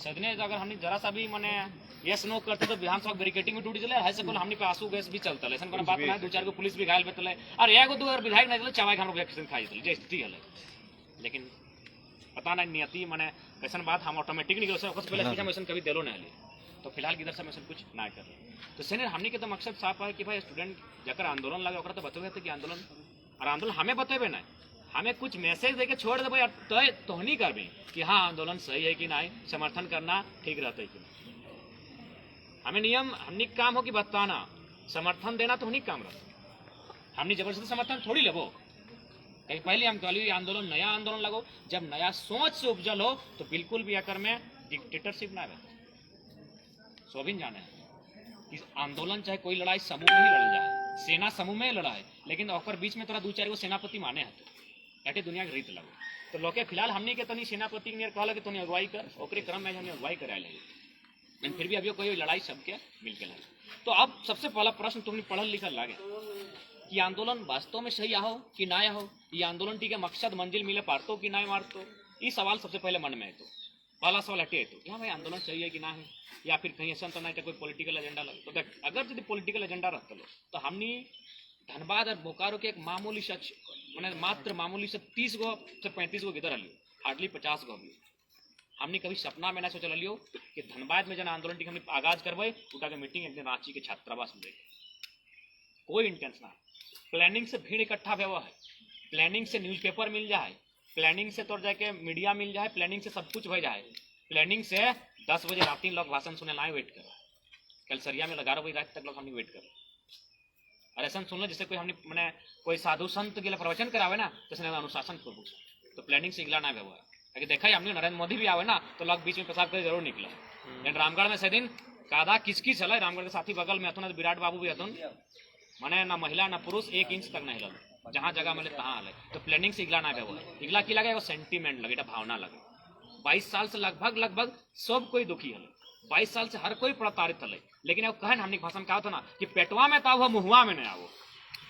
सदने अगर हमने जरा सा भी माने यस नो करते तो विधानसभा बैरिकेडिंग में टूट चले है सकल हमने पे आंसू गैस भी चलता है ऐसा कोनो बात ना, दो चार को पुलिस भी घायल बेतले और एगो दो विधायक नहीं चले चवाई हम वैक्सीन खाई चले जे स्थिति है। लेकिन पता नहीं नियति माने कैसन बात हम ऑटोमेटिक निकल से ओकस पहले हम ऐसा कभी देलो नहीं ली, तो फिलहाल किधर से हम ऐसा कुछ ना कर रहे। तो सेने हमने के तो मकसद साफ है कि भाई स्टूडेंट जकर आंदोलन लगे ओकरा तो बतवे थे कि आंदोलन और आंदोलन हमें बतेबे नहीं, हमें कुछ मैसेज देके छोड़ देवे तो नहीं करबे कि हाँ आंदोलन सही है कि नहीं, समर्थन करना ठीक रहता है कि नहीं। हमें नियम हमने काम हो कि बताना, समर्थन देना तो नहीं काम रहता। हमने जबरदस्ती समर्थन थोड़ी लेबो, कहीं पहले हम कहलिए आंदोलन नया आंदोलन लगो, जब नया सोच से उपजल हो तो बिल्कुल भी आकर में डिक्टेटरशिप ना रहता। सोबिन जाने कि आंदोलन चाहे कोई लड़ाई समूह में ही लड़ जाए, सेना समूह में लड़ाए, लेकिन ओकर बीच में तोरा दो चार गो सेनापति माने है ऐसे दुनिया के रीत लगो। तो लोग फिलहाल हमने के तनी सेनापति के कहला कि तनी अगुवाई कर, ओकरे क्रम में हमने अगुवाई कराए लगे, लेकिन फिर भी अभी कोई लड़ाई सबके मिलके लगे। तो अब सबसे पहला प्रश्न तुमने पढ़ल लिखल लागे कि आंदोलन वास्तव में सही आओ कि ना आओ, ये आंदोलन ठीक है मकसद मंजिल मिले पारतो कि ना मारतो, ये सवाल सबसे पहले मन में है। तो पहला सवाल हटे है तो क्या भाई आंदोलन सही है कि ना है, या फिर कहीं ऐसा तो नहीं कोई पॉलिटिकल एजेंडा लगे। तो देख अगर यदि पॉलिटिकल एजेंडा रहता लो तो हमने धनबाद और बोकारो के एक मामूली शख्स मैंने मात्र मामूली से 30 गो से 35 गो गिदर लियो, हार्डली 50 गो भी हमने कभी सपना में ना सोच लियो कि धनबाद में जन आंदोलन की हमने आगाज करवाई उठा के मीटिंग एक दिन रांची के छात्रावास में कोई इंटेंशन प्लानिंग से भीड़ इकट्ठा हुआ है, प्लानिंग से न्यूज़पेपर मिल जाए, प्लानिंग से तोड़ जाके मीडिया मिल जाए, प्लानिंग से सब कुछ हो जाए, प्लानिंग से 10 बजे रात लोग भाषण सुने लाए वेट कर, कल सरिया में 11 बजे रात तक लोग हमने वेट कर। और ऐसा सुन लो जैसे कोई हमने मैंने कोई साधु संत के लिए प्रवचन करावे ना तो अनुशासन पूर्वक, तो प्लानिंग से इगला ना हुआ है। देखा ही हमने नरेंद्र मोदी भी आवे ना तो लोग बीच में पेशाब कर जरूर निकले। लेकिन रामगढ़ में से दिन कादा किसकी चला, रामगढ़ के साथी बगल में हथुन विराट बाबू भी हथुन, माने ना महिला ना पुरुष 1 इंच तक नहीं हिलल, जहाँ जगह मिले तहाँ हले। तो प्लानिंग से इगला ना हुआ है, इगला की लगे सेंटीमेंट लगे, भावना लगे। 22 साल से लगभग सब कोई दुखी हले, 22 साल से हर कोई प्रताड़ित हले, लेकिन कहन हमने भाषण कहा था ना कि पेटवा में तो मुहुआ में नहीं आओ,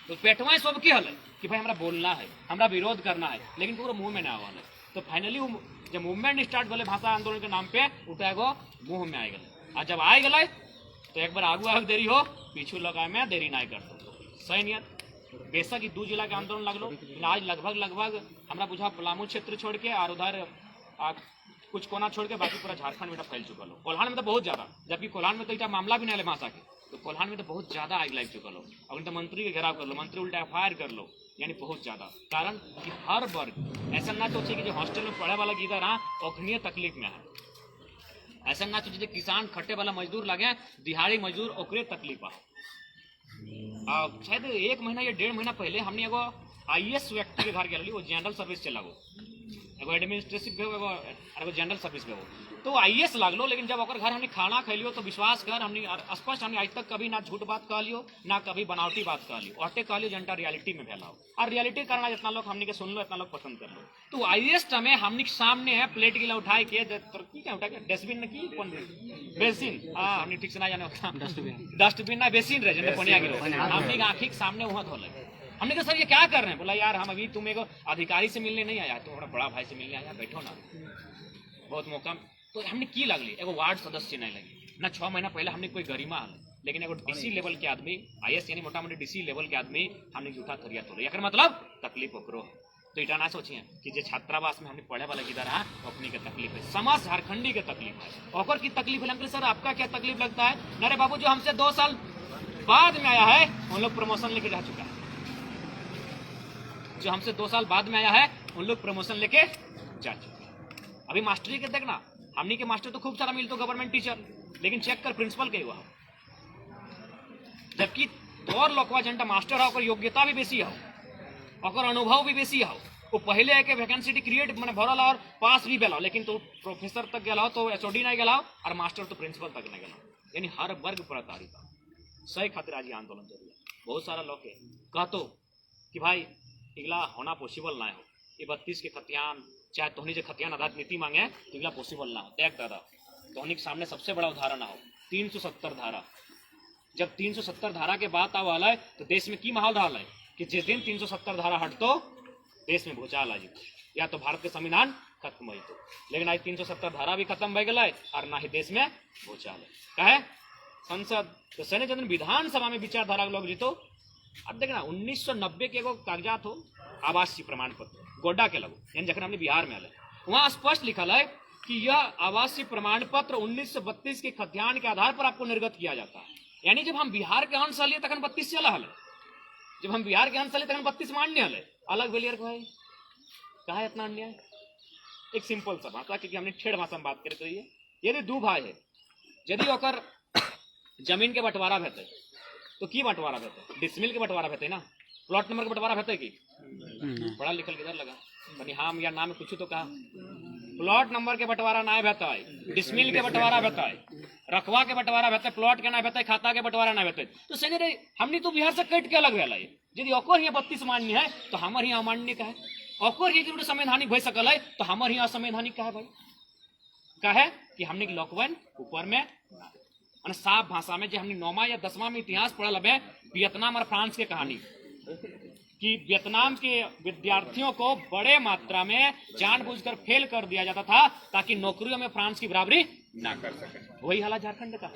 तो पेटवा सब की हल कि भाई हमारा बोलना है, हमारा विरोध करना है, लेकिन पूरा मुंह में ना आवा। तो फाइनली जब मूवमेंट स्टार्ट बोले भाषा आंदोलन के नाम पे उठा गो मुंह में आ गए, और जब आ गए तो एक बार आगू आग देरी हो पीछू लगाए में देरी ना कर सही नियत। बेशक ही 2 जिला के आंदोलन लगलो, आज लगभग हमारा बुझा पलामू क्षेत्र छोड़ के और उधर कुछ कोना छोड़ के बाकी पूरा झारखंड में फैल चुका लो। कोल्हान में तो बहुत ज्यादा, जबकि कोल्हान में तो इतना मामला भी नहीं है भाषा के, तो कोल्हान में तो बहुत ज्यादा आग लग चुका लो। अब तो मंत्री के घेराव कर लो, मंत्री उल्टा FIR कर लो, यानी बहुत ज्यादा। कारण कि हर वर्ग ऐसा ना सोचे कि जो हॉस्टल में पढ़े वाला इधर अखनीय तकलीफ में है, ऐसा ना सोचे किसान खट्टे वाला मजदूर लगे दिहाड़ी मजदूर ओकरे तकलीफ आ। शायद 1 महीना या 1.5 महीना पहले हमने एगो IAS व्यक्ति के घर गए, वो जनरल सर्विस चला, एगो एडमिनिस्ट्रेटिव एगो जनरल सर्विस में हो, तो IAS लगलो। लेकिन जब घर हमने खाना खैलियो तो विश्वास कर हमने स्पष्ट हमने आज तक कभी ना झूठ बात कह लियो ना कभी बनावटी बात कह लियो, अटे कह लियो जनता रियलिटी में फैलाओ, और रियलिटी करना जितना लोग हमने के सुन लो इतना लोग पसंद कर लो। तो IAS में हमने सामने है प्लेट गिला उठाए के उठा के डस्टबिन की बेसिन, हाँ हमने ठीक से ना जाने डस्टबिन ना बेसिन रहे जैसे पनिया गिरो, हमने आँखी के सामने वहाँ धोले। हमने कहा सर ये क्या कर रहे हैं, बोला यार हम अभी तुम एक अधिकारी से मिलने नहीं आया, तुम्हारा बड़ा भाई से मिलने आया, बैठो ना बहुत मौका। तो हमने की लगली एगो वार्ड सदस्य नहीं लगी ना, 6 महीना पहले हमने कोई गरिमा हल, लेकिन एगो DC लेवल के आदमी IAS यानी मोटा मोटी DC लेवल के आदमी हमने झूठा थरिया तोड़े, एक मतलब तकलीफ ओकरो। तो इटा ना सोचिए कि जो छात्रावास में हमने पढ़े वाला किधर है अपनी के तकलीफ है, समाज झारखंडी के तकलीफ है, ओकर की तकलीफ है। अंकल सर आपका क्या तकलीफ लगता है? अरे बाबू जो हमसे 2 साल बाद में आया है उन लोग प्रमोशन लेके जा चुका है, जो हमसे 2 साल बाद में आया है उन लोग प्रमोशन लेके जा चुके हैं। अभी मास्टरी के देखना, हमनी के मास्टर तो खूब सारा मिलते गवर्नमेंट टीचर, लेकिन चेक कर प्रिंसिपल के हुआ, जबकि तोर लोकवा जनता मास्टर है, योग्यता भी बेसी है, अनुभव भी बेसी है। वो पहले है कि वैकेंसी क्रिएट मैंने भरल और पास भी गया, लेकिन तो प्रोफेसर तक गया तो HOD नहीं गया और मास्टर तो प्रिंसिपल तक नहीं गया, यानी हर वर्ग प्रताड़ित। सही खातिर आज आंदोलन जरूरी है। बहुत सारा लोग कहतो कि भाई इगला होना पॉसिबल ना हो, ये 32 के खतियान चाहे तोहनी जो खतियान आधार नीति मांगे तो इगला पॉसिबल ना हो। देख दादा तोहनी के सामने सबसे बड़ा उदाहरण हो 370 धारा। जब 370 धारा के बात आवा है तो देश में की माहौल रहा है कि जिस दिन 370 धारा हटतो देश में भूचाल आ जाए, या तो भारत के संविधान खत्म हुई तो। लेकिन आज 370 धारा भी खत्म हो गया और ना ही देश में भूचाल कहे संसद तो सेनेट जन विधानसभा में विचारधारा लोग जीतो। अब देखना 1990 के एगो कागजात हो आवासीय प्रमाण पत्र गोड्डा के लगो यानी जखन हमने बिहार में आल वहां स्पष्ट लिखल है कि यह आवासीय प्रमाण पत्र 1932 के खतियान के आधार पर आपको निर्गत किया जाता है। यानी जब हम बिहार के अंश लिए तखन 32 चल है, जब हम बिहार के अंश लिए तखन 32 मान्य है अलग वेलियर को है। कहा है इतना अन्याय? एक सिंपल सा भाषा क्योंकि हमने ठेठ भाषा में बात करते रहिए। यदि दू भाई है यदि ओकर जमीन के बंटवारा भेते तो की बंटवारा भेते? डिसमिल के बंटवारा भेते ना, प्लॉट नंबर के बंटवारा भेते की? पढ़ा लिखल किधर लगा बनी हम या नाम कुछ तो कहा प्लॉट नंबर के बंटवारा ना भेता है, डिसमिल के बंटवारा भेता है, रखवा के बंटवारा भेते, प्लॉट के ना भेते, खाता के बंटवारा ना भेते। तो सही रे हमने तो बिहार से कट के अलग भेला है। यदि ओकर ही 32 मान्य है तो हमार ही अमान्य का है, ओकर ही जरूर संवैधानिक हो सकल है तो हमार ही असंवैधानिक का है भाई। कहे कि हमने लॉकवन ऊपर में साफ भाषा में जो हमने 9वां या 10वां में इतिहास पढ़ल है वियतनाम और फ्रांस के कहानी कि वियतनाम के विद्यार्थियों को बड़े मात्रा में जानबूझकर फेल कर दिया जाता था ताकि नौकरियों में फ्रांस की बराबरी ना कर सके। वही हाल झारखंड का।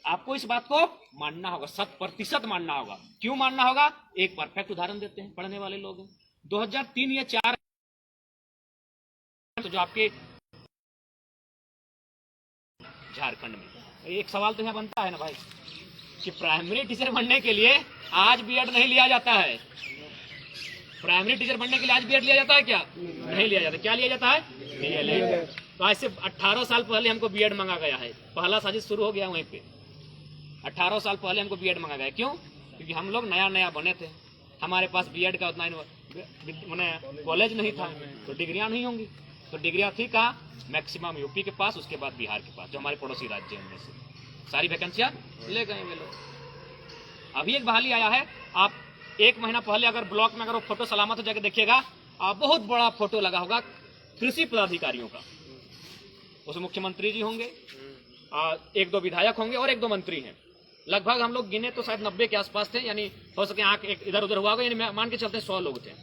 आपको इस बात को मानना होगा, 100% मानना होगा। क्यों मानना होगा? एक परफेक्ट उदाहरण देते हैं पढ़ने वाले लोग। 2003 या 4 तो जो आपके झारखंड में एक सवाल तो यहाँ बनता है ना भाई कि प्राइमरी टीचर बनने के लिए आज बीएड नहीं लिया जाता है। प्राइमरी टीचर बनने के लिए आज बीएड लिया जाता है क्या? नहीं लिया जाता। क्या लिया जाता है? डीएलएड। तो आज से 18 साल पहले हमको बीएड मांगा गया है। पहला साजिश शुरू हो गया वहीं पे। 18 साल पहले हमको बीएड मांगा गया। क्यों? क्योंकि हम लोग नया नया बने थे, हमारे पास बीएड का उतना मैंने कॉलेज नहीं था तो डिग्रियां नहीं होंगी। तो डिग्रियां थी कहाँ? मैक्सिमम यूपी के पास, उसके बाद बिहार के पास, जो हमारे पड़ोसी राज्य हैं। से सारी वैकेंसियां ले गए वे लोग। अभी एक बहाली आया है। आप 1 महीना पहले अगर ब्लॉक में अगर वो फोटो सलामत हो जाके देखिएगा, बहुत बड़ा फोटो लगा होगा कृषि पदाधिकारियों का। उसमें मुख्यमंत्री जी होंगे, 1-2 विधायक होंगे और 1-2 मंत्री हैं। लगभग हम लोग गिने तो शायद 90 के आसपास थे, यानी हो सके आंख एक इधर उधर हुआ होगा, यानी मान के चलते 100 लोग थे।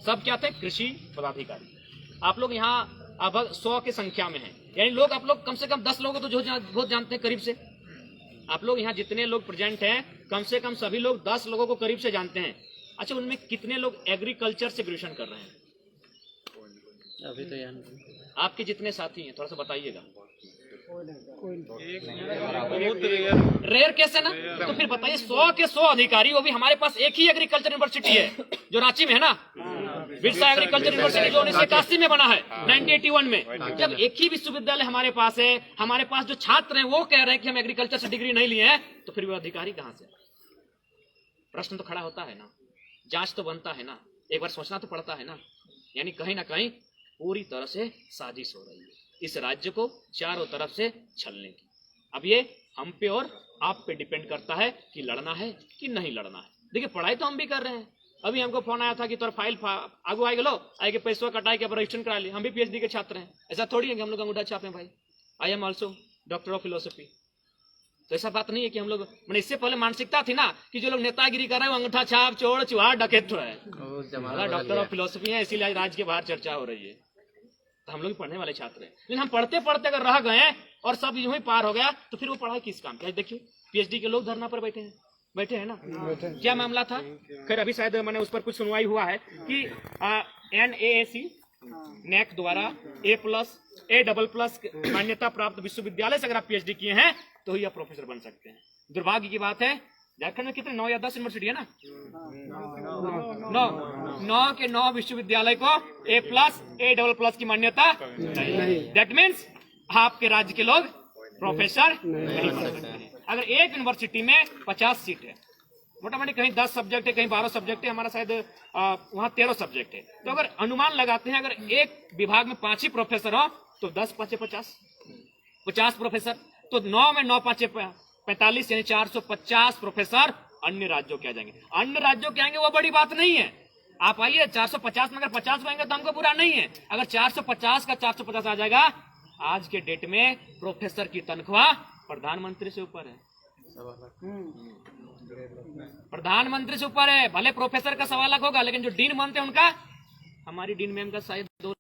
सब क्या थे? कृषि पदाधिकारी। आप लोग यहाँ अब 100 की संख्या में हैं, यानी लोग आप लोग कम से कम 10 लोगों को तो बहुत जानते हैं करीब से। आप लोग यहाँ जितने लोग प्रेजेंट हैं कम से कम सभी लोग 10 लोगों को करीब से जानते हैं। अच्छा, उनमें कितने लोग एग्रीकल्चर से ग्रेजुएशन कर रहे हैं? अभी तो यहाँ आपके जितने साथी हैं थोड़ा सा बताइएगा। रेयर केस है ना। तो फिर बताइए 100 के 100 अधिकारी, वो भी हमारे पास एक ही एग्रीकल्चर यूनिवर्सिटी है जो रांची में है ना, बिरसा एग्रीकल्चर यूनिवर्सिटी जो 1981 में बना है, 1981 में। जब एक ही विश्वविद्यालय हमारे पास है, हमारे पास जो छात्र हैं वो कह रहे हैं कि हम एग्रीकल्चर से डिग्री नहीं लिए हैं, तो फिर वो अधिकारी कहाँ से? प्रश्न तो खड़ा होता है ना, जांच तो बनता है ना, एक बार सोचना तो पड़ता है ना। यानी कहीं ना कहीं पूरी तरह से साजिश हो रही है इस राज्य को चारों तरफ से छलने की। अब ये हम पे और आप पे डिपेंड करता है कि लड़ना है कि नहीं लड़ना है। देखिए पढ़ाई तो हम भी कर रहे हैं। अभी हमको फोन आया था कि तोर फाइल आगू आए गलो, आए के पैसों कटाई के रजिस्ट्रेशन करा ली। हम भी पीएचडी के छात्र हैं। ऐसा थोड़ी है कि हम लोग अंगूठा छापे भाई। I am also doctor of philosophy. तो ऐसा बात नहीं है कि हम लोग, मैंने इससे पहले मानसिकता थी ना कि जो लोग नेतागिरी कर रहे हैं अंगूठा छाप, चोर चुहार डकैत है। डॉक्टर ऑफ फिलोसफी है, इसीलिए राज्य के बाहर चर्चा हो रही है। तो हम लोग पढ़ने वाले छात्र हैं, लेकिन हम पढ़ते पढ़ते अगर रह गए और सब यूं ही पार हो गया तो फिर वो पढ़ाई किस काम की? देखिए पीएचडी के लोग धरना पर बैठे हैं ना। क्या मामला था? खैर अभी शायद मैंने उस पर कुछ सुनवाई हुआ है कि NAAC नेक द्वारा A+, मान्यता प्राप्त विश्वविद्यालय से अगर आप पीएचडी किए हैं तो ही आप प्रोफेसर बन सकते हैं। दुर्भाग्य की बात है झारखंड में कितने 9 या 10 यूनिवर्सिटी है ना, 9 के 9 विश्वविद्यालय को A+, की मान्यता नहीं। दैट मीन्स आपके राज्य के लोग प्रोफेसर नहीं बन सकते। अगर एक यूनिवर्सिटी में 50 सीट है, मोटा मोटी कहीं 10 सब्जेक्ट है, कहीं 12 सब्जेक्ट है, हमारा शायद वहाँ 13 सब्जेक्ट है। तो अगर अनुमान लगाते हैं अगर एक विभाग में 5 ही प्रोफेसर हो तो 10 × 5 = 50 प्रोफेसर। तो 9 में 9 × 5 = 45, यानी 450 प्रोफेसर अन्य राज्यों के आ जाएंगे। अन्य राज्यों के आएंगे वो बड़ी बात नहीं है। आप आइए 450 में अगर 50 आएंगे तो हमको बुरा नहीं है। अगर 450 का 450 आ जाएगा, आज के डेट में प्रोफेसर की तनख्वाह प्रधानमंत्री से ऊपर है। प्रधानमंत्री से ऊपर है। भले प्रोफेसर का 1.25 लाख होगा, लेकिन जो डीन बनते हैं उनका, हमारी डीन मैम का शायद 2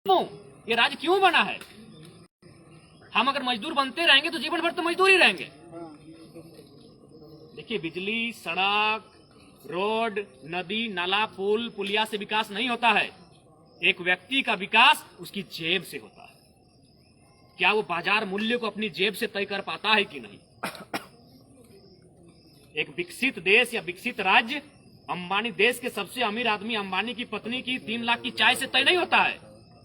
क्यों ये राज्य क्यों बना है? हम अगर मजदूर बनते रहेंगे तो जीवन भर तो मजदूर ही रहेंगे। देखिए, बिजली, सड़क, रोड, नदी, नाला, पुल, पुलिया से विकास नहीं होता है। एक व्यक्ति का विकास उसकी जेब से होता है। क्या वो बाजार मूल्य को अपनी जेब से तय कर पाता है कि नहीं? एक विकसित देश या विकसित राज्य अंबानी, देश के सबसे अमीर आदमी अंबानी की पत्नी की 3 लाख की चाय से तय नहीं होता है।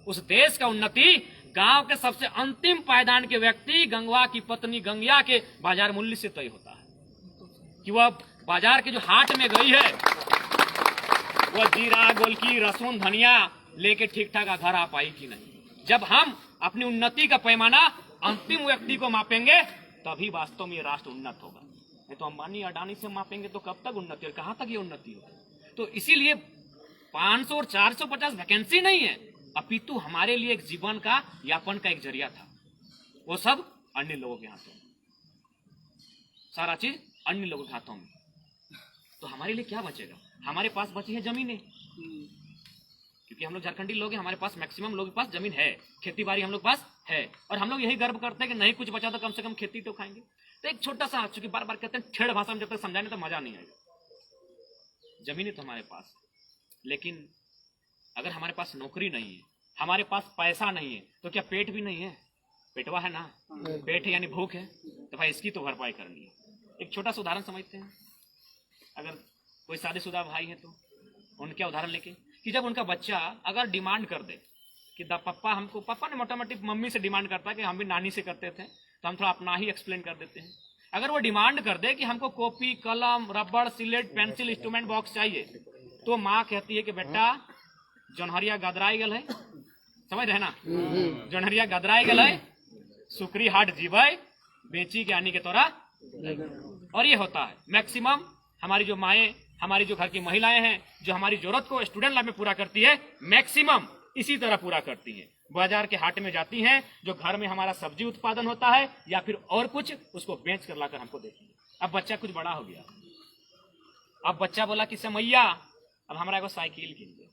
उस देश का उन्नति गांव के सबसे अंतिम पायदान के व्यक्ति गंगवा की पत्नी गंगिया के बाजार मूल्य से तय होता है कि वह बाजार के जो हाट में गई है वह जीरा, गोलकी, लहसुन, धनिया लेके ठीक ठाक घर आ पाई कि नहीं। जब हम अपनी उन्नति का पैमाना अंतिम व्यक्ति को मापेंगे तभी वास्तव में ये राष्ट्र उन्नत होगा। नहीं तो अंबानी, अडानी से मापेंगे तो कब तक उन्नति, और कहां तक ये उन्नति होगी? तो इसीलिए 500 और 450 वैकेंसी नहीं है, अपितु हमारे लिए एक जीवन का यापन का एक जरिया था। वो सब अन्य लोगों के हाथों में, सारा चीज अन्य लोगों के हाथों में। तो हमारे लिए क्या बचेगा? हमारे पास बची है जमीनें, क्योंकि हम लोग झारखंडी लोग हैं, हमारे पास मैक्सिमम लोगों के पास जमीन है, खेती बाड़ी हम लोग पास है, और हम लोग यही गर्व करते हैं कि नहीं कुछ बचा तो कम से कम खेती तो खाएंगे। तो एक छोटा सा, चूंकि बार बार कहते हैं ठेड़ भाषा में जब तक समझाने तो मजा नहीं आएगा। जमीनें तो हमारे पास, लेकिन अगर हमारे पास नौकरी नहीं है, हमारे पास पैसा नहीं है, तो क्या पेट भी नहीं है? पेटवा है ना, पेट है यानी भूख है, तो भाई इसकी तो भरपाई करनी है। एक छोटा सा उदाहरण समझते हैं। अगर कोई शादीशुदा भाई है तो उनके उदाहरण लेके कि जब उनका बच्चा अगर डिमांड कर दे कि पापा हमको, पापा ने मोटा मोटी मम्मी से डिमांड करता है कि हम भी नानी से करते थे, तो हम थोड़ा अपना ही एक्सप्लेन कर देते हैं। अगर वो डिमांड कर दे कि हमको कॉपी, कलम, रबड़, सिलेट, पेंसिल, इंस्ट्रूमेंट बॉक्स चाहिए, तो माँ कहती है कि बेटा जोनहरिया गदराई गल है, समझ रहे ना, जोनहरिया गदराई गल है, सुकरी हाट जीवे बेची के आनी के तोरा। और ये होता है मैक्सिमम हमारी जो माएँ, हमारी जो घर की महिलाएं हैं, जो हमारी जरूरत को स्टूडेंट लाइफ में पूरा करती है, मैक्सिमम इसी तरह पूरा करती है। बाजार के हाट में जाती हैं, जो घर में हमारा सब्जी उत्पादन होता है या फिर और कुछ, उसको बेच कर लाकर हमको देती है। अब बच्चा कुछ बड़ा हो गया, अब बच्चा बोला कि समैया अब हमारा एगो साइकिल कीन दे,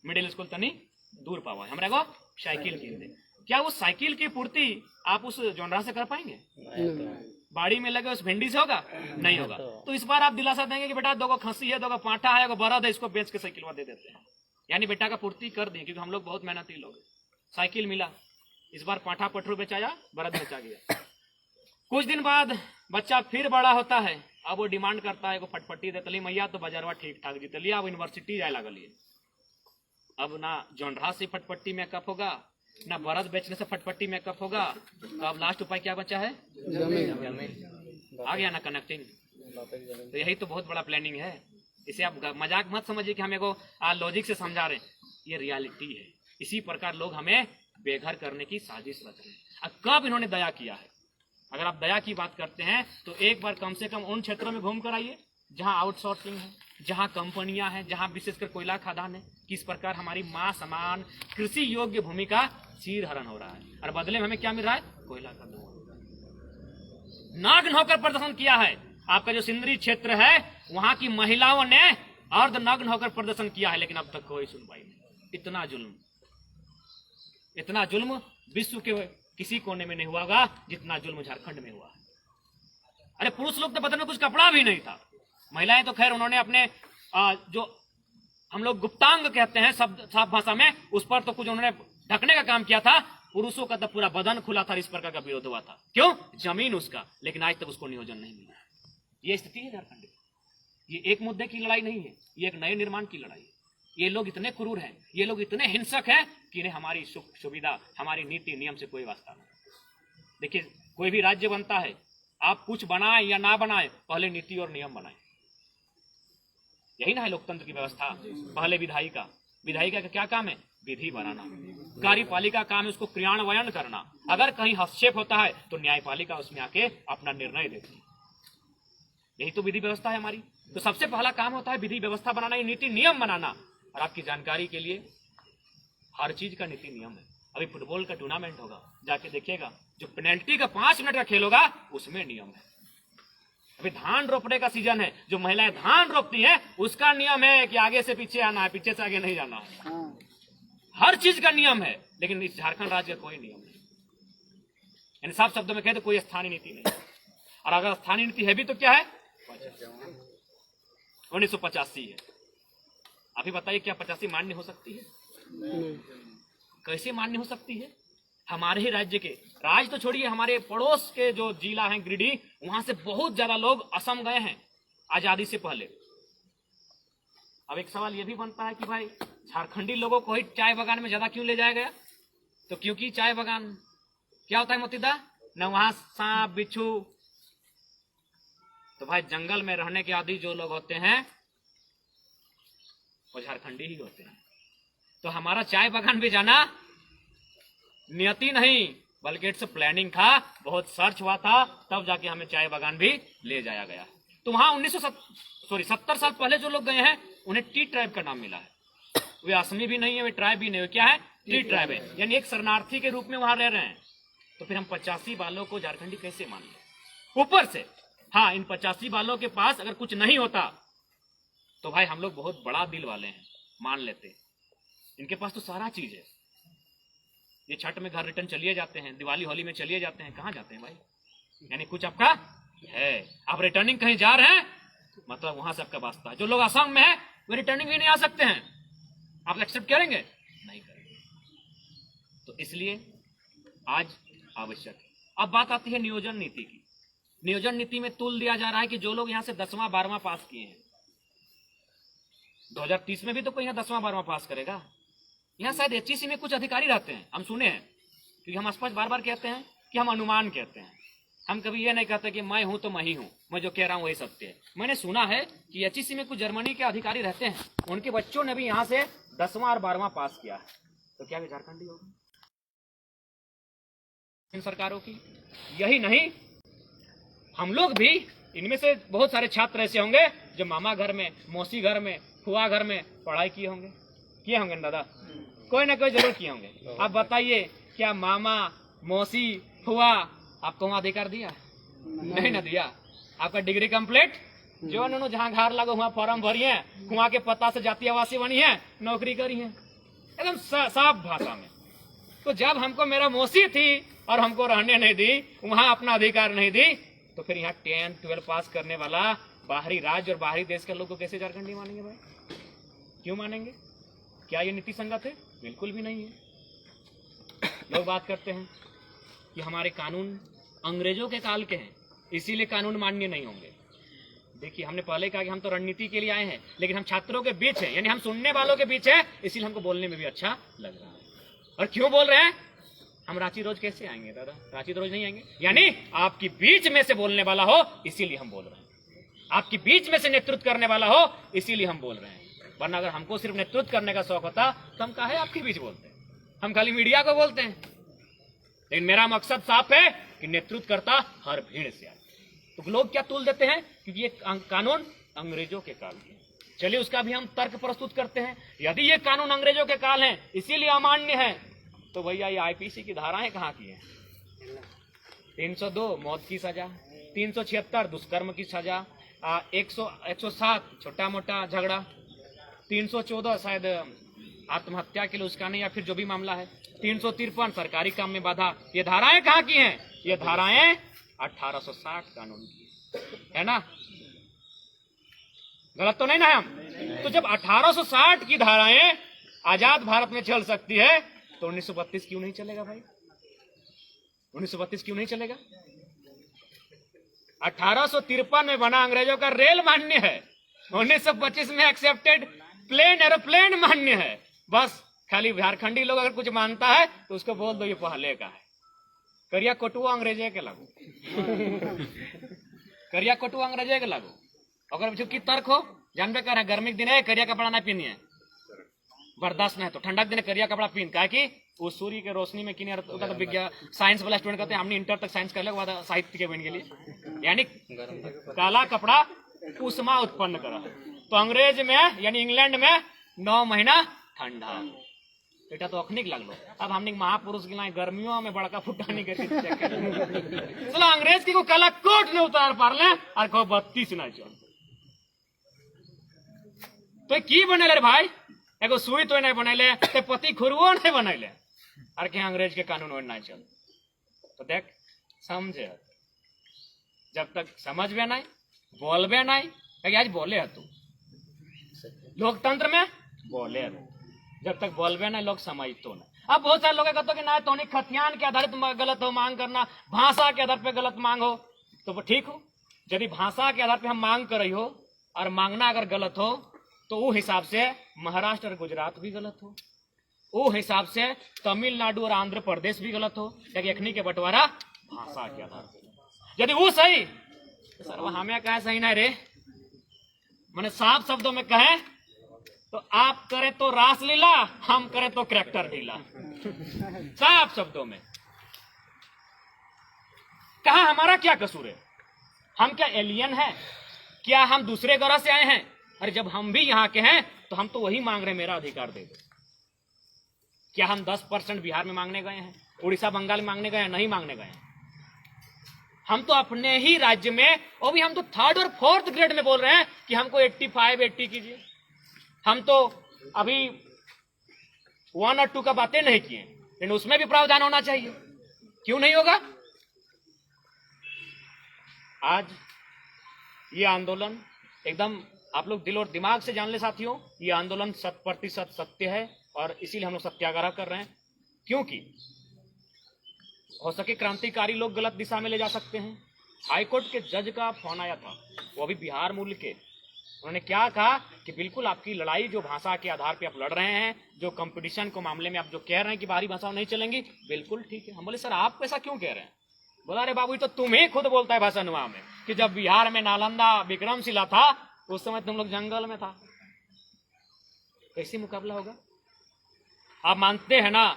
मिडिल स्कूल तनी दूर पावा, हमारा एगो साइकिल कीन दे। क्या वो साइकिल की पूर्ति आप उस जोनरा से कर पाएंगे? बाड़ी में लगे उस भिंडी से होगा? नहीं होगा। तो इस बार आप दिलासा देंगे कि बेटा 2 खस्सी है, 2 पांठा है, 1 बरद है, इसको बेच के साइकिल दे देते हैं, यानी बेटा का पूर्ति कर दें, क्योंकि हम लोग बहुत मेहनती लोग हैं। साइकिल मिला, इस बार पांठा पटरू बेचाया, बरद बेचा गया। कुछ दिन बाद बच्चा फिर बड़ा होता है, अब वो डिमांड करता है फटफटी देतली मैया, तो बाजारवा ठीक ठाक जीतली, अब यूनिवर्सिटी जाए लगलिए। अब ना जोनरा से फटपट्टी मेकअप होगा, ना बरद बेचने से फटपट्टी मेकअप होगा, तो अब लास्ट उपाय क्या बचा है? जमीन। आ गया ना कनेक्टिंग। तो यही तो बहुत बड़ा प्लानिंग है। इसे आप मजाक मत समझिए कि हम एगो लॉजिक से समझा रहे हैं, ये रियलिटी है। इसी प्रकार लोग हमें बेघर करने की साजिश रच रहे हैं। अब कब इन्होंने दया किया है? अगर आप दया की बात करते हैं तो एक बार कम से कम उन क्षेत्रों में घूम कर आइए जहां आउटसोर्सिंग है, जहां कंपनियां हैं, जहां विशेषकर कोयला खदान है, किस प्रकार हमारी मां समान कृषि योग्य भूमि का चीरहरण हो रहा है, और बदले में हमें क्या मिल रहा है? कोयला का धुआं। नग्न होकर प्रदर्शन किया है। आपका जो सिंदरी क्षेत्र है वहां की महिलाओं ने अर्ध नग्न होकर प्रदर्शन किया है, लेकिन अब तक कोई सुनवाई नहीं। इतना जुल्म विश्व के किसी कोने में नहीं हुआ होगा जितना जुल्म झारखंड में हुआ है। अरे पुरुष लोग तो बदन में कुछ कपड़ा भी नहीं था, महिलाएं तो खैर उन्होंने अपने जो हम लोग गुप्तांग कहते हैं साफ भाषा में, उस पर तो कुछ उन्होंने ढकने का काम किया था। पुरुषों का तो पूरा बदन खुला था, इस प्रकार का विरोध हुआ था। क्यों? जमीन उसका, लेकिन आज तक उसको नियोजन नहीं मिला। ये स्थिति है झारखंड में। ये एक मुद्दे की लड़ाई नहीं है, ये एक नए निर्माण की लड़ाई है। ये लोग इतने क्रूर हैं, ये लोग इतने हिंसक हैं कि इन्हें हमारी सुख सुविधा, हमारी नीति नियम से कोई वास्ता नहीं। देखिए, कोई भी राज्य बनता है, आप कुछ बनाए या ना बनाए, पहले नीति और नियम बनाए। यही ना है लोकतंत्र की व्यवस्था। पहले विधायिका का क्या काम है? विधि बनाना। कार्यपालिका काम है उसको क्रियान्वयन करना। अगर कहीं हस्तक्षेप होता है तो न्यायपालिका उसमें आके अपना निर्णय देती है। यही तो विधि व्यवस्था है हमारी। तो सबसे पहला काम होता है विधि व्यवस्था बनाना, ये नीति नियम बनाना। और आपकी जानकारी के लिए हर चीज का नीति नियम है। अभी फुटबॉल का टूर्नामेंट होगा, जाके देखिएगा, जो पेनल्टी का 5 मिनट का खेल होगा उसमें नियम है। अभी धान रोपने का सीजन है, जो महिलाएं धान रोपती हैं उसका नियम है कि आगे से पीछे आना है, पीछे से आगे नहीं जाना है। हर चीज का नियम है, लेकिन इस झारखंड राज्य का कोई नियम नहीं। यानी साफ शब्दों में कहे तो कोई स्थानीय नीति नहीं। और अगर स्थानीय नीति है भी तो क्या है, 1985 है। अभी बताइए क्या 85 मान्य हो सकती है? कैसे मान्य हो सकती है? हमारे ही राज्य के, राज्य तो छोड़िए, हमारे पड़ोस के जो जिला है गिरिडीह, वहां से बहुत ज्यादा लोग असम गए हैं आजादी से पहले। अब एक सवाल यह भी बनता है कि भाई झारखंडी लोगों को ही चाय बागान में ज्यादा क्यों ले जाया गया? तो क्योंकि चाय बागान क्या होता है मोतीदा, न वहां सांप बिच्छू, तो भाई जंगल में रहने के आदि जो लोग होते हैं वो झारखंडी ही होते हैं। तो हमारा चाय बागान भी जाना नियति नहीं, बल्कि इट्स प्लानिंग था, बहुत सर्च हुआ था, तब जाके हमें चाय बागान भी ले जाया गया। तो वहां 70 साल पहले जो लोग गए हैं उन्हें टी ट्राइब का नाम मिला है। वे असमी भी नहीं है, वे ट्राइब भी नहीं है, क्या है, टी ट्राइब है, यानी एक शरणार्थी के रूप में वहां रह रहे हैं। तो फिर हम 85 बालों को झारखंडी कैसे मान लें? ऊपर से हाँ, इन 85 बालों के पास अगर कुछ नहीं होता तो भाई हम लोग बहुत बड़ा दिल वाले हैं, मान लेते। इनके पास तो सारा चीज है। ये छठ में घर रिटर्न चलिए जाते हैं, दिवाली होली में चलिए जाते हैं, कहाँ जाते हैं भाई? यानी कुछ आपका है, आप रिटर्निंग कहीं जा रहे हैं मतलब वहां से आपका वास्ता है। जो लोग असम में है वे रिटर्निंग भी नहीं आ सकते हैं, आप एक्सेप्ट करेंगे? नहीं करेंगे। तो इसलिए आज आवश्यक है। अब बात आती है नियोजन नीति की। नियोजन नीति में तुल दिया जा रहा है कि जो लोग यहाँ से 10वां 12वां पास किए हैं, 2030 में भी तो कोई यहाँ 10वां 12वां पास करेगा। यहाँ शायद HEC में कुछ अधिकारी रहते हैं, हम सुने हैं, क्योंकि हम स्पष्ट बार बार कहते हैं कि हम अनुमान कहते हैं। हम कभी ये नहीं कहते कि मैं हूं तो मैं ही हूं, मैं जो कह रहा हूं वही सत्य है। मैंने सुना है कि HEC में कुछ जर्मनी के अधिकारी रहते हैं, उनके बच्चों ने भी यहाँ से 10वां और 12वां पास किया है। तो क्या वे झारखंडी होगा? इन सरकारों की यही नहीं, हम लोग भी, इनमें से बहुत सारे छात्र ऐसे होंगे जो मामा घर में, मौसी घर में, फुआ घर में पढ़ाई किए होंगे ना दादा? कोई ना कोई जरूर किए होंगे। आप बताइए, क्या मामा, मौसी, फुआ आपको वहां अधिकार दिया? नहीं ना दिया। आपका डिग्री कंप्लीट, जो उन्होंने जहां घर लगो वहां फॉर्म भरी है, वहां के पता से जातीय आवासी बनी है, नौकरी करी है, एकदम साफ भाषा में। तो जब हमको मेरा मौसी थी और हमको रहने नहीं दी, वहां अपना अधिकार नहीं दी, तो फिर यहाँ 10, 12 पास करने वाला बाहरी राज्य और बाहरी देश के लोग को कैसे झारखंडी मानेंगे भाई? क्यों मानेंगे? क्या ये नीति संगत है? बिल्कुल भी नहीं है। लोग बात करते हैं कि हमारे कानून अंग्रेजों के काल के हैं, इसीलिए कानून मान्य नहीं होंगे। देखिए, हमने पहले कहा कि हम तो रणनीति के लिए आए हैं, लेकिन हम छात्रों के बीच हैं, यानी हम सुनने वालों के बीच है, इसीलिए हमको बोलने में भी अच्छा लग रहा है। और क्यों बोल रहे हैं? हम रांची रोज कैसे आएंगे दादा? रांची रोज नहीं आएंगे। यानी आपकी बीच में से बोलने वाला हो, इसीलिए हम बोल रहे हैं। आपकी बीच में से नेतृत्व करने वाला हो, इसीलिए हम बोल रहे हैं। वरना अगर हमको सिर्फ नेतृत्व करने का शौक होता तो हम काहे आपके बीच बोलते हैं? हम खाली मीडिया को बोलते हैं। लेकिन मेरा मकसद साफ है कि नेतृत्व करता हर भीड़ से आए। तो लोग क्या तुल देते हैं? क्योंकि ये कानून अंग्रेजों के काल के। चलिए उसका भी हम तर्क प्रस्तुत करते हैं। यदि ये कानून अंग्रेजों के काल हैं, इसीलिए अमान्य है, तो भैया ये IPC की धाराएं कहाँ की हैं? 302 मौत की सजा, 376 दुष्कर्म की सजा, 107 छोटा मोटा झगड़ा, 314 शायद आत्महत्या के लिए उस्काने या फिर जो भी मामला है, 353 सरकारी काम में बाधा। ये धाराएं कहाँ की हैं? ये धाराएं 1860 कानून की है ना? गलत तो नहीं ना हम? तो जब 1860 की धाराएं आजाद भारत में चल सकती है, तो 1932 क्यों नहीं चलेगा भाई? 1932 क्यों नहीं चलेगा? 1853 में बना अंग्रेजों का रेल मान्य है, 1925 में एक्सेप्टेड प्लेन एरोप्लेन मान्य है। बस खाली झारखंडी लोग अगर कुछ मानता है तो उसको बोल दो ये पहले का है। करिया कोटुआ अंग्रेजे के लागू करिया कोटुआ अंग्रेजे के लागू। अगर चूंकि तर्क हो, जानबे कर गर्मी के दिन है करिया कपड़ा नहीं पहनिए, बर्दाश्त नहीं तो ठंडा के दिन करिया कपड़ा पहन का कि वो सूर्य के रोशनी में किने तो विज्ञान साइंस वाला स्टूडेंट कहते हैं हमने इंटर तक साइंस कर ले बाद साहित्य के बन के लिए, यानी काला कपड़ा उष्मा उत्पन्न करा। तो अंग्रेज में यानी इंग्लैंड में 9 महीना ठंडा, बेटा तो अखनिक लगलो। अब हमने महापुरुष गिलाए गर्मियों में बड़का फुटानी करके चलो अंग्रेज की को काला कोट ने उतार पार ले और को 32 ना चल तो की बने रे भाई? एगो सुई तो नहीं बनैले, ते पति खुरवो नहीं बनैले, और के अंग्रेज के कानून और नहीं चल। तो देख समझे, जब तक समझ में नहीं, बोलबे नहीं, आज बोले है तू लोकतंत्र में बोले है, जब तक बोलबे नहीं लोग समझ तो नहीं। अब बहुत सारे लोग कहते कि ना तो खतियान के आधारित गलत हो मांग करना, भाषा के आधार पे गलत मांग हो, तो ठीक हो। यदि भाषा के आधार पे हम मांग कर रही हो और मांगना अगर गलत हो तो वो हिसाब से महाराष्ट्र और गुजरात भी गलत हो, वो हिसाब से तमिलनाडु और आंध्र प्रदेश भी गलत हो, क्योंकि अखनी के बंटवारा भाषा के आधार पर। यदि वो सही सर हमें कहे सही नहीं रे, मैंने साफ शब्दों में कहे तो आप करे तो रासलीला, हम करे तो करैक्टर ढीला। साफ शब्दों में कहा हमारा क्या कसूर है, हम क्या एलियन है, क्या हम दूसरे ग्रह से आए हैं? अरे जब हम भी यहाँ के हैं तो हम तो वही मांग रहे हैं, मेरा अधिकार दे दो। क्या हम 10% बिहार में मांगने गए हैं, उड़ीसा बंगाल में मांगने गए हैं? नहीं मांगने गए हैं। हम तो अपने ही राज्य में, और भी हम तो 3rd और 4th ग्रेड में बोल रहे हैं कि हमको 85, 80 कीजिए। हम तो अभी 1 और 2 का बातें नहीं किए, लेकिन उसमें भी प्रावधान होना चाहिए। क्यों नहीं होगा? आज ये आंदोलन एकदम आप लोग दिल और दिमाग से जान ले साथियों, ये आंदोलन 100% सत्य है, और इसीलिए हम लोग सत्याग्रह कर रहे हैं। क्योंकि हो सके क्रांतिकारी लोग गलत दिशा में ले जा सकते हैं। हाईकोर्ट के जज का फोन आया था, वो अभी बिहार मूल के, उन्होंने क्या कहा कि बिल्कुल आपकी लड़ाई जो भाषा के आधार पे आप लड़ रहे हैं, जो कंपटीशन को मामले में आप जो कह रहे हैं कि बाहरी भाषा नहीं चलेंगी, बिल्कुल ठीक है। हम बोले सर आप ऐसा क्यों कह रहे हैं? बोला अरे बाबू तो तुम्हें खुद बोलता है भाषानुमा में कि जब बिहार में नालंदा विक्रमशिला था उस समय तुम लोग जंगल में था, कैसे मुकाबला होगा? आप मानते हैं ना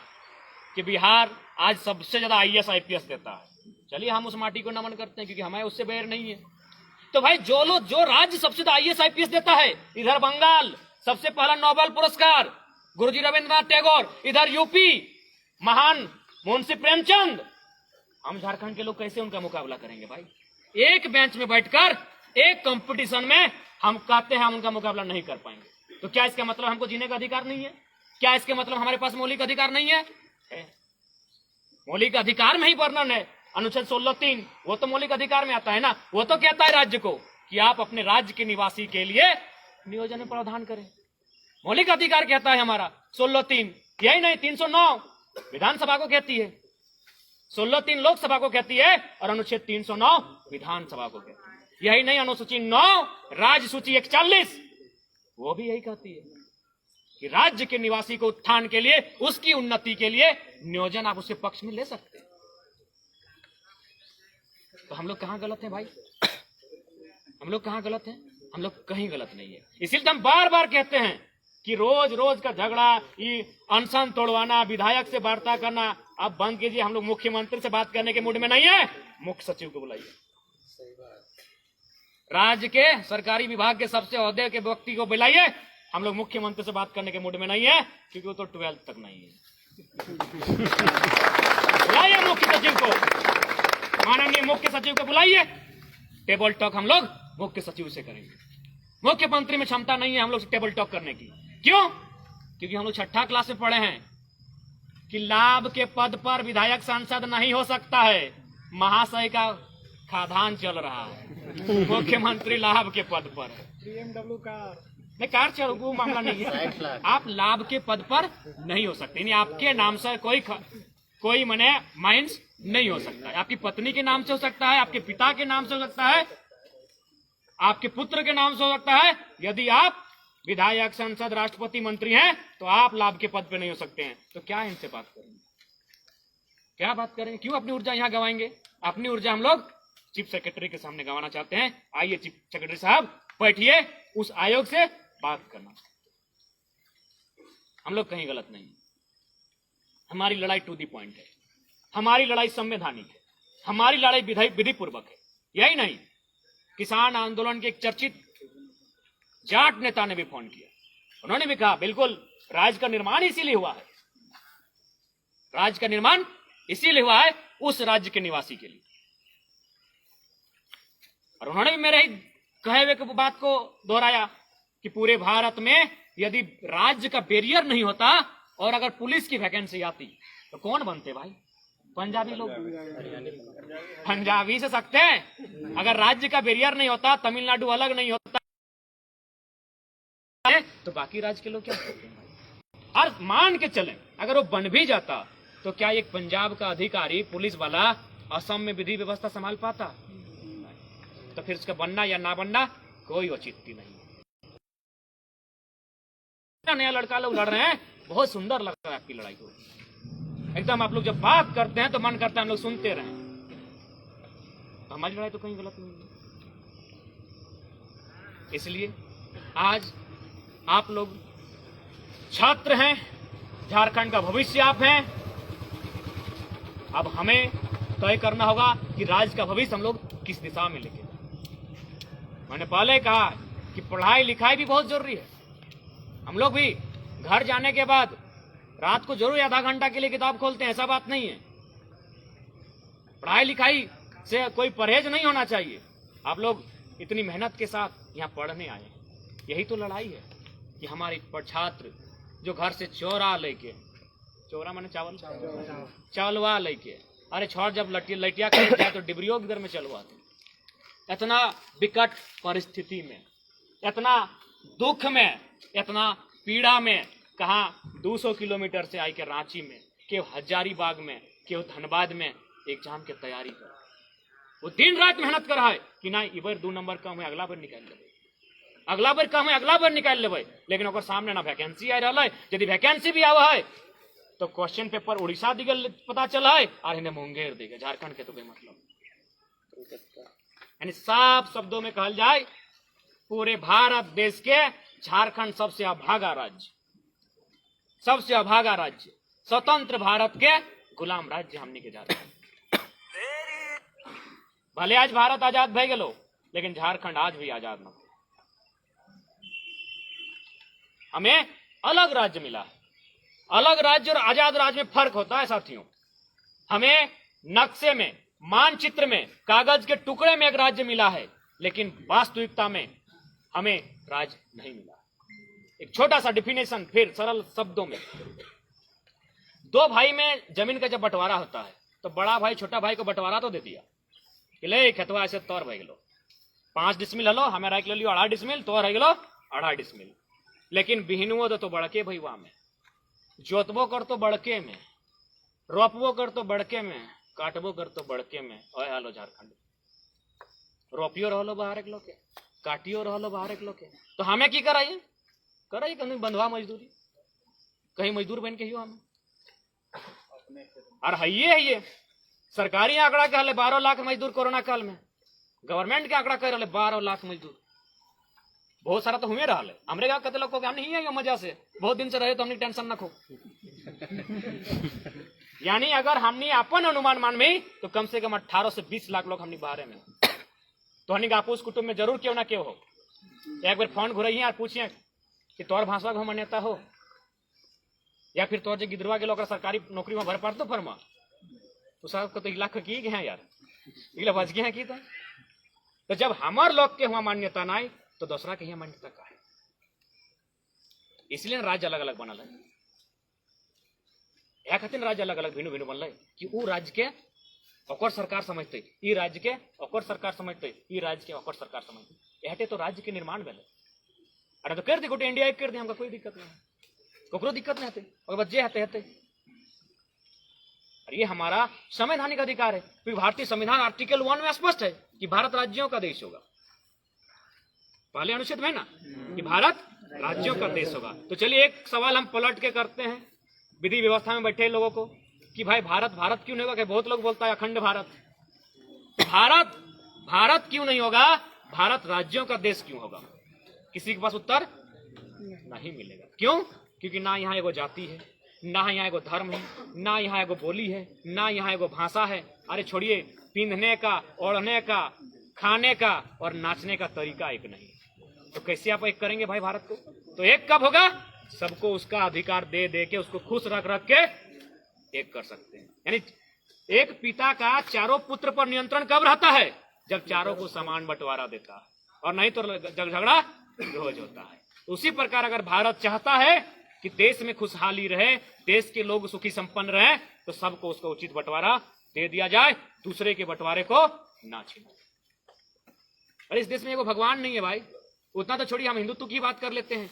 कि बिहार आज सबसे ज्यादा IAS IPS देता है। चलिए हम उस माटी को नमन करते हैं क्योंकि हमें उससे बैर नहीं है। तो भाई जो राज्य सबसे ज्यादा IAS IPS देता है, इधर बंगाल सबसे पहला नोबेल पुरस्कार गुरुजी रविंद्रनाथ टैगोर, इधर यूपी महान मुंशी प्रेमचंद, हम झारखंड के लोग कैसे उनका मुकाबला करेंगे भाई? एक बेंच में बैठकर एक कंपटीशन में हम कहते हैं हम उनका मुकाबला नहीं कर पाएंगे। तो क्या इसका मतलब हमको जीने का अधिकार नहीं है? क्या इसके मतलब हमारे पास मौलिक अधिकार नहीं है? मौलिक अधिकार में ही वर्णन है अनुच्छेद 16(3), वो तो मौलिक अधिकार में आता है ना। वो तो कहता है राज्य को कि आप अपने राज्य के निवासी के लिए नियोजन में प्रावधान करें। मौलिक अधिकार कहता है हमारा 16(3), यही नहीं 309 विधानसभा को कहती है, 16(3) लोकसभा को कहती है, और अनुच्छेद 309 विधानसभा को कहती है। यही नहीं अनुसूची 9 राज्य सूची 41 वो भी यही कहती है कि राज्य के निवासी को उत्थान के लिए, उसकी उन्नति के लिए नियोजन आप उसके पक्ष में ले सकते हैं। तो हम लोग कहां गलत हैं भाई? हम लोग कहां गलत हैं? हम लोग कहीं गलत नहीं है। इसीलिए हम बार बार कहते हैं कि रोज रोज का झगड़ा, ये अनशन तोड़वाना, विधायक से वार्ता करना आप बंद कीजिए। हम लोग मुख्यमंत्री से बात करने के मूड में नहीं है, मुख्य सचिव को बुलाइए। राज्य के सरकारी विभाग के सबसे ओहदे के व्यक्ति को बुलाइए। हम लोग मुख्यमंत्री से बात करने के मूड में नहीं है क्योंकि वो तो 12th तक नहीं है। बुलाइए मुख्य सचिव को, माननीय मुख्य सचिव को बुलाइए। टेबल टॉक हम लोग मुख्य सचिव से करेंगे। मुख्यमंत्री में क्षमता नहीं है हम लोग टेबल टॉक करने की। क्यों? क्योंकि हम लोग 6ठी क्लास में पढ़े हैं कि लाभ के पद पर विधायक सांसद नहीं हो सकता है। महाशय का खादान चल रहा है, मुख्यमंत्री लाभ के पद पर है। BMW कार चल, वो मामला नहीं है। आप लाभ के पद पर नहीं हो सकते, यानी आपके नाम से कोई मने माइंस नहीं हो सकता है। आपकी पत्नी के नाम से हो सकता है, आपके पिता के नाम से हो सकता है, आपके पुत्र के नाम से हो सकता है। यदि आप विधायक, सांसद, राष्ट्रपति, मंत्री हैं तो आप लाभ के पद पे नहीं हो सकते हैं। तो क्या इनसे बात करेंगे? क्या बात करेंगे? क्यों अपनी ऊर्जा यहाँ गवाएंगे? अपनी ऊर्जा हम लोग चीफ सेक्रेटरी के सामने गंवाना चाहते हैं। आइए चीफ सेक्रेटरी साहब बैठिए, उस आयोग से बात करना। हम लोग कहीं गलत नहीं। हमारी लड़ाई टू दी पॉइंट है, हमारी लड़ाई संवैधानिक है, हमारी लड़ाई विधि पूर्वक है। यही नहीं, किसान आंदोलन के एक चर्चित जाट नेता ने भी फोन किया। उन्होंने भी कहा बिल्कुल राज्य का निर्माण इसीलिए हुआ है, राज्य का निर्माण इसीलिए हुआ है उस राज्य के निवासी के लिए। और उन्होंने भी मेरे ही कहे हुए बात को दोहराया कि पूरे भारत में यदि राज्य का बैरियर नहीं होता और अगर पुलिस की वैकेंसी आती तो कौन बनते भाई? पंजाबी लोग। पंजाबी से सकते हैं। अगर राज्य का बैरियर नहीं होता, तमिलनाडु अलग नहीं होता, तो बाकी राज्य के लोग क्या करते हैं? और मान के चलें अगर वो बन भी जाता तो क्या एक पंजाब का अधिकारी पुलिस वाला असम में विधि व्यवस्था संभाल पाता? तो फिर उसका बनना या ना बनना कोई औचित्य नहीं। नया लड़का लोग लड़ रहे हैं, बहुत सुंदर लग रहा है आपकी लड़ाई को एकदम। आप लोग जब बात करते हैं तो मन करता है हम लोग सुनते रहें। तो हमारी लड़ाई तो कहीं गलत नहीं है। इसलिए आज आप लोग छात्र हैं, झारखंड का भविष्य आप हैं। अब हमें तय करना होगा कि राज्य का भविष्य हम लोग किस दिशा में लेके जाएं। मैंने पहले कहा कि पढ़ाई लिखाई भी बहुत जरूरी है। हम लोग भी घर जाने के बाद रात को जरूर आधा घंटा के लिए किताब खोलते हैं, ऐसा बात नहीं है। पढ़ाई लिखाई से कोई परहेज नहीं होना चाहिए। आप लोग इतनी मेहनत के साथ यहाँ पढ़ने आए हैं, यही तो लड़ाई है कि हमारे छात्र जो घर से चौरा लेके, चौरा माने चावल, चावलवा लेके, अरे छोड़ जब लटिया कर जाए तो डिबरियो किधर में चलवाते। इतना विकट परिस्थिति में, इतना दुख में, इतना पीड़ा में, कहा 200 किलोमीटर से आई के रांची में, केव हजारीबाग में, केव धनबाद में एग्जाम की तैयारी कर। वो दिन रात मेहनत कर रहा है कि ना इबर 2 नंबर कम है, अगला बार निकाल लेबै, अगला बार कम है, अगला बार निकाल लेबै। लेकिन ओकर सामने ना वैकेंसी आ रहा है। यदि वैकेंसी भी आवा है तो क्वेश्चन पेपर उड़ीसा दिगल पता चला है और हिंदे मुंगेर दिगे, झारखंड के तो कोई मतलब। यानी साफ शब्दों में कहल जाए, पूरे भारत देश के झारखंड सबसे अभागा राज्य, सबसे अभागा राज्य, स्वतंत्र भारत के गुलाम राज्य हमने के झारखंड। भले आज भारत आजाद भय गेलो, लेकिन झारखंड आज भी आजाद न। हमें अलग राज्य मिला है। अलग राज्य और आजाद राज्य में फर्क होता है साथियों। हमें नक्शे में, मानचित्र में, कागज के टुकड़े में एक राज्य मिला है, लेकिन वास्तविकता में हमें राज्य नहीं मिला। एक छोटा सा डिफिनेशन, फिर सरल शब्दों में, 2 भाई में जमीन का जब बंटवारा होता है तो बड़ा भाई छोटा भाई को बंटवारा तो दे दिया कि ले खेतवा ऐसे तोर रह गलो, 5 डिसमिल हलो, हमें रख लियो 2.5 डिसमिल, तो रह गलो 2.5 डिसमिल। लेकिन बिहनुओ तो बड़के भैया में, जोतबो कर तो बड़के में, रोपबो कर तो बड़के में, काटबो कर तो बड़के में। ओए हालो झारखंड, रोपियो रहलो बाहर एक लोग के, काटियो रहलो बाहर एक लोग के, तो हमें की कराइए? कराइए कहीं बंधवा मजदूरी, कहीं मजदूर बन के ही हमें। और है ये सरकारी आंकड़ा कहले 12 लाख मजदूर कोरोना काल में, गवर्नमेंट के आंकड़ा कह रहे 12 लाख मजदूर। बहुत सारा तो हुए रहा है। हमरे गाँव कते लोग को हम नहीं है मजा से, बहुत दिन से रहे तो हमने टेंशन न खो। यानी अगर हमने अपन अनुमान मान में तो कम से कम 18 से 20 लाख लोग हमने बाहर में, तो हमने आपूस कुटुंब में जरूर क्यों ना क्यों हो एक बार फोन घुराइए और पूछिए कि तोर भाषा को मान्यता हो, या फिर तोर जो गिदरवा के लोग सरकारी नौकरी में भर पड़ तो फरमा तो सबको तो इलाक की हैं यार, इला बच गए हैं की। तो जब हमार लोग के हुआ मान्यता ना आए तो दूसरा के मान्यता का है। इसलिए राज्य अलग अलग बनल है। या खातिर राज्य अलग अलग भिन्न भिन्न बनल है कि वो राज्य के ओकर सरकार समझते, ई राज्य के ओकर सरकार समझते, ई राज्य के ओकर सरकार समझते। एहटे तो राज्य के निर्माण भेल। अरे तो कर दे गोटे इंडिया एक कर दे, हमका कोई दिक्कत नहीं, कोकरो दिक्कत नहीं होते, और बच्चे हते हते। ये हमारा संवैधानिक अधिकार है, क्योंकि भारतीय संविधान आर्टिकल 1 में स्पष्ट है कि भारत राज्यों का देश होगा। पहले अनुच्छेद में ना कि भारत राज्यों का देश होगा। तो चलिए एक सवाल हम पलट के करते हैं विधि व्यवस्था में बैठे लोगों को कि भाई भारत भारत क्यों नहीं होगा? बहुत लोग बोलता है अखंड भारत। भारत भारत क्यों नहीं होगा? भारत राज्यों का देश क्यों होगा? किसी के पास उत्तर नहीं मिलेगा। क्यों? क्योंकि ना यहाँ एगो जाति है, ना यहाँ एगो धर्म है, ना यहाँ एगो बोली है, ना यहाँ एगो भाषा है। अरे छोड़िए, पींधने का, ओढ़ने का, खाने का और नाचने का तरीका एक नहीं। तो कैसे आप एक करेंगे भाई भारत को? तो एक कब होगा? सबको उसका अधिकार दे दे के, उसको खुश रख रख के एक कर सकते हैं। यानी एक पिता का चारों पुत्र पर नियंत्रण कब रहता है? जब चारों को समान बंटवारा देता है, और नहीं तो झगड़ा रोज होता है। उसी प्रकार अगर भारत चाहता है कि देश में खुशहाली रहे, देश के लोग सुखी संपन्न रहे, तो सबको उसका उचित बंटवारा दे दिया जाए, दूसरे के बंटवारे को ना छीना। अरे इस देश में एगो भगवान नहीं है भाई, उतना तो छोड़िए, हम हिंदुत्व की बात कर लेते हैं।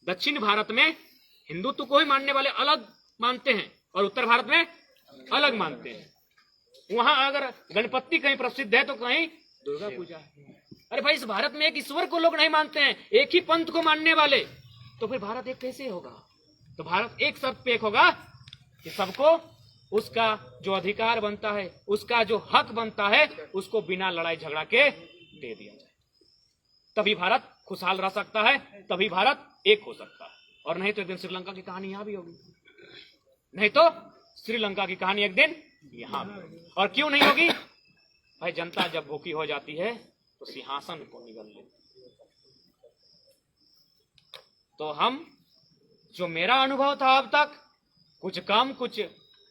दक्षिण भारत में हिंदुत्व को ही मानने वाले अलग मानते हैं और उत्तर भारत में अलग मानते हैं। वहां अगर गणपति कहीं प्रसिद्ध है तो कहीं दुर्गा पूजा है। अरे भाई, इस भारत में एक ईश्वर को लोग नहीं मानते हैं, एक ही पंथ को मानने वाले, तो फिर भारत एक कैसे होगा? तो भारत एक शर्त पे एक होगा कि सबको उसका जो अधिकार बनता है, उसका जो हक बनता है, उसको बिना लड़ाई झगड़ा के दे दिया जाए, तभी भारत खुशहाल रह सकता है, तभी भारत एक हो सकता है। और नहीं तो एक दिन श्रीलंका की कहानी यहां भी होगी, नहीं तो श्रीलंका की कहानी एक दिन यहां भी होगी। और क्यों नहीं होगी भाई? जनता जब भूखी हो जाती है तो सिंहासन को निगल लेती। तो हम, जो मेरा अनुभव था अब तक, कुछ कम, कुछ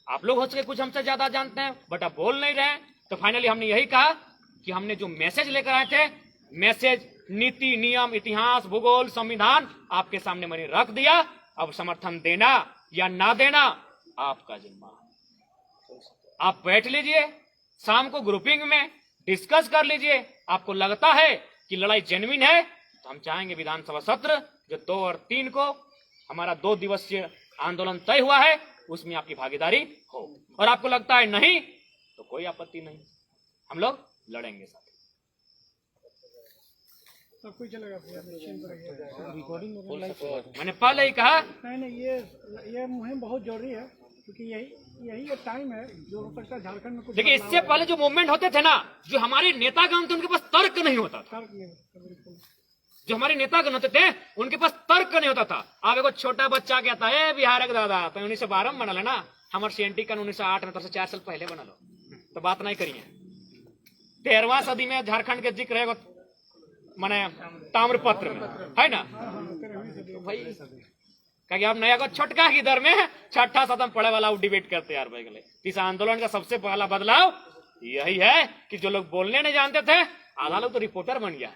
आप लोग हो सके कुछ हमसे ज्यादा जानते हैं, बट अब बोल नहीं रहे, तो फाइनली हमने यही कहा कि हमने जो मैसेज लेकर आए थे, मैसेज, नीति, नियम, इतिहास, भूगोल, संविधान आपके सामने मैंने रख दिया। अब समर्थन देना या ना देना आपका जिम्मा है। आप बैठ लीजिए, शाम को ग्रुपिंग में डिस्कस कर लीजिए। आपको लगता है कि लड़ाई जेन्युइन है, तो हम चाहेंगे विधानसभा सत्र जो 2 और 3 को हमारा 2 दिवसीय आंदोलन तय हुआ है, उसमें आपकी भागीदारी हो। और आपको लगता है नहीं, तो कोई आपत्ति नहीं, हम लोग लड़ेंगे साथ। सब कुछ चलेगा भैया, रिकॉर्डिंग मैंने पहले ही कहा, नहीं, ये मुहिम बहुत जरूरी है, क्योंकि यही एक टाइम है जो हो सकता है झारखंड में कुछ। देखिए, इससे पहले जो मूवमेंट होते थे ना, जो हमारे नेतागण थे, उनके पास तर्क नहीं होता था। जो हमारे नेतागण होते थे, उनके पास तर्क नहीं होता था। अब एगो छोटा बच्चा कहता है बिहार के दादा तो 1912 में बनल है ना, हमारे सीएनटी का 1908 में, तो 4 साल पहले बनल हो, तो बात नहीं करिए। 13वां सदी में झारखंड के जिक्र है माने ताम्रपत्र में, है ना? तो भाई क्या अब नया को छोटका की दर में छठा सदम पढ़े वाला डिबेट करते यार भाई गले। इस आंदोलन का सबसे पहला बदलाव यही है कि जो लोग बोलने नहीं जानते थे, आधा लोग तो रिपोर्टर बन गया।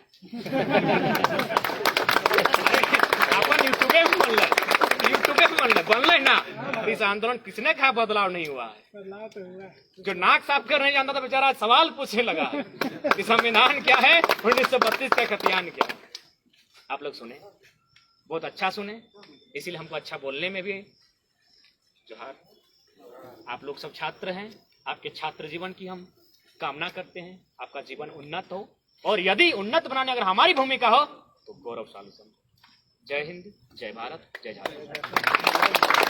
अपन यूट्यूबे में बनल ना। इस आंदोलन किसने कहा बदलाव नहीं हुआ है? जो नाक साफ कर नहीं जानता था बेचारा सवाल पूछने लगा कि संविधान क्या है, 1932 का खतियान क्या है। आप लोग सुने, बहुत अच्छा सुने, इसीलिए हमको अच्छा बोलने में भी जोहार। आप लोग सब छात्र हैं, आपके छात्र जीवन की हम कामना करते हैं, आपका जीवन उन्नत हो, और यदि उन्नत बनाने अगर हमारी भूमिका हो तो गौरवशाली समझो। जय हिंद, जय भारत, जय झारखंड।